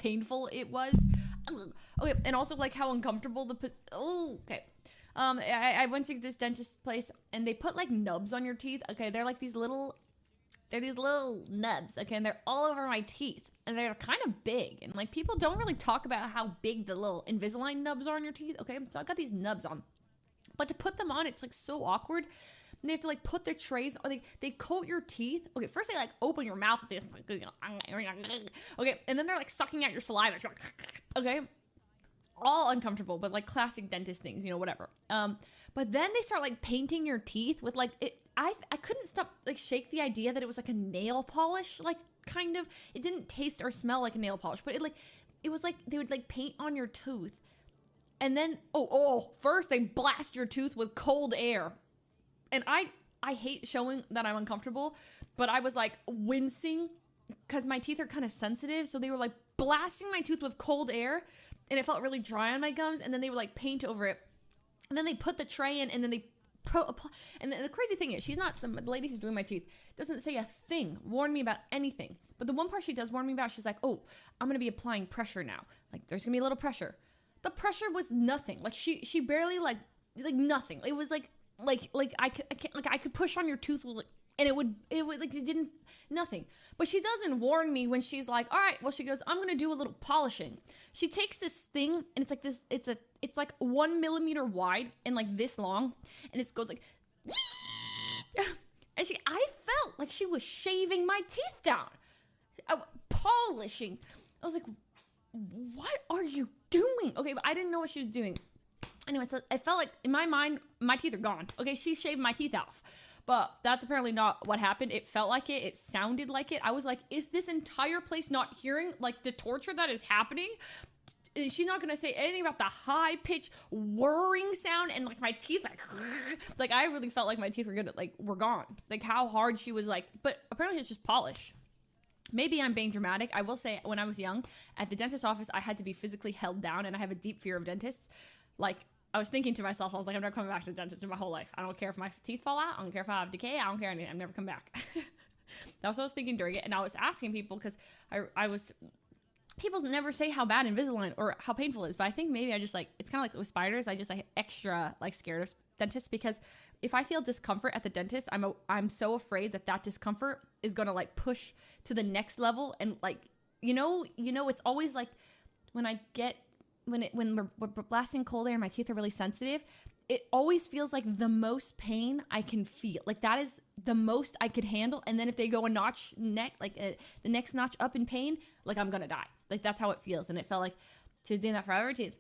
painful it was. Okay, and also like how uncomfortable okay. I went to this dentist place and they put like nubs on your teeth. Okay, they're these little nubs. Okay, and they're all over my teeth and they're kind of big. And like people don't really talk about how big the little Invisalign nubs are on your teeth. Okay, so I got these nubs on, but to put them on, it's like so awkward. And they have to like put the trays, or they coat your teeth. Okay, first they like open your mouth with this, okay, and then they're like sucking out your saliva. Okay, all uncomfortable, but like classic dentist things, whatever. But then they start like painting your teeth with like it. I couldn't stop like shake the idea that it was like a nail polish, like kind of. It didn't taste or smell like a nail polish, but it was like they would like paint on your tooth, and then first they blast your tooth with cold air, and I hate showing that I'm uncomfortable, but I was like wincing because my teeth are kind of sensitive, so they were like blasting my tooth with cold air. And it felt really dry on my gums, and then they would like paint over it, and then they put the tray in, and then and the crazy thing is, the lady who's doing my teeth doesn't say a thing, warn me about anything. But the one part she does warn me about, she's like, oh, I'm gonna be applying pressure now. Like there's gonna be a little pressure. The pressure was nothing. Like she barely like nothing. It was like I could push on your tooth with, and it would like it didn't nothing. But she doesn't warn me when she's like, all right, well, she goes, I'm gonna do a little polishing. She takes this thing and it's like this, it's like 1 millimeter wide and like this long, and it goes like and I felt like she was shaving my teeth down, polishing. I was like, what are you doing? Okay, but I didn't know what she was doing. Anyway, so I felt like in my mind my teeth are gone. Okay, she shaved my teeth off. But that's apparently not what happened. It felt like it. It sounded like it. I was like, is this entire place not hearing like the torture that is happening? She's not going to say anything about the high-pitched whirring sound and like my teeth like I really felt like my teeth were gone. Like how hard she was like, but apparently it's just polish. Maybe I'm being dramatic. I will say when I was young at the dentist office, I had to be physically held down, and I have a deep fear of dentists. Like I was thinking to myself, I was like, I'm never coming back to the dentist in my whole life. I don't care if my teeth fall out. I don't care if I have decay. I don't care anything. I'm never come back. That's what I was thinking during it. And I was asking people because people never say how bad Invisalign or how painful it is. But I think maybe I just like, it's kind of like with spiders. I just like extra like scared of dentists, because if I feel discomfort at the dentist, I'm so afraid that discomfort is going to like push to the next level. And like, it's always like when we're blasting cold air and my teeth are really sensitive, it always feels like the most pain I can feel. Like that is the most I could handle. And then if they go a notch the next notch up in pain, like I'm gonna die. Like that's how it feels. And it felt like she's doing that for our teeth.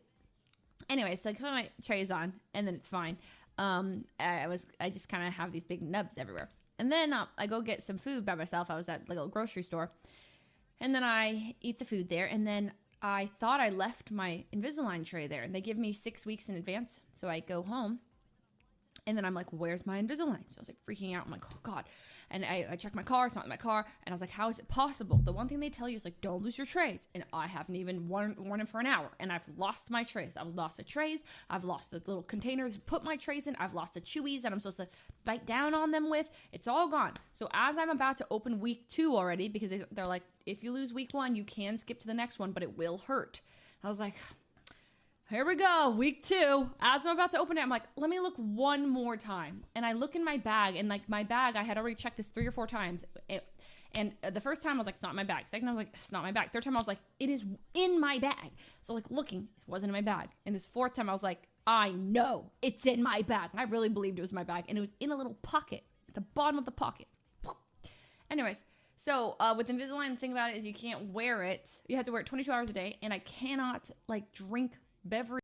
Anyway, so I put my trays on and then it's fine. I just kind of have these big nubs everywhere. And then I go get some food by myself. I was at like a grocery store, and then I eat the food there, and then I thought I left my Invisalign tray there, and they give me 6 weeks in advance. So I go home, and then I'm like, where's my Invisalign? So I was like freaking out. I'm like, oh God. And I checked my car. It's not in my car. And I was like, how is it possible? The one thing they tell you is like, don't lose your trays. And I haven't even worn them for an hour. And I've lost my trays. I've lost the trays. I've lost the little containers to put my trays in. I've lost the chewies that I'm supposed to bite down on them with. It's all gone. So as I'm about to open week 2 already, because they're like, if you lose week 1, you can skip to the next one, but it will hurt. I was like, here we go, week 2. As I'm about to open it, I'm like, let me look one more time. And I look in my bag, and like my bag, I had already checked this 3 or 4 times. And the first time I was like, it's not in my bag. Second time I was like, it's not in my bag. Third time I was like, it is in my bag. So like looking, it wasn't in my bag. And this 4th time I was like, I know it's in my bag. I really believed it was in my bag. And it was in a little pocket at the bottom of the pocket. Anyways, so with Invisalign, the thing about it is you can't wear it. You have to wear it 22 hours a day. And I cannot like drink beverage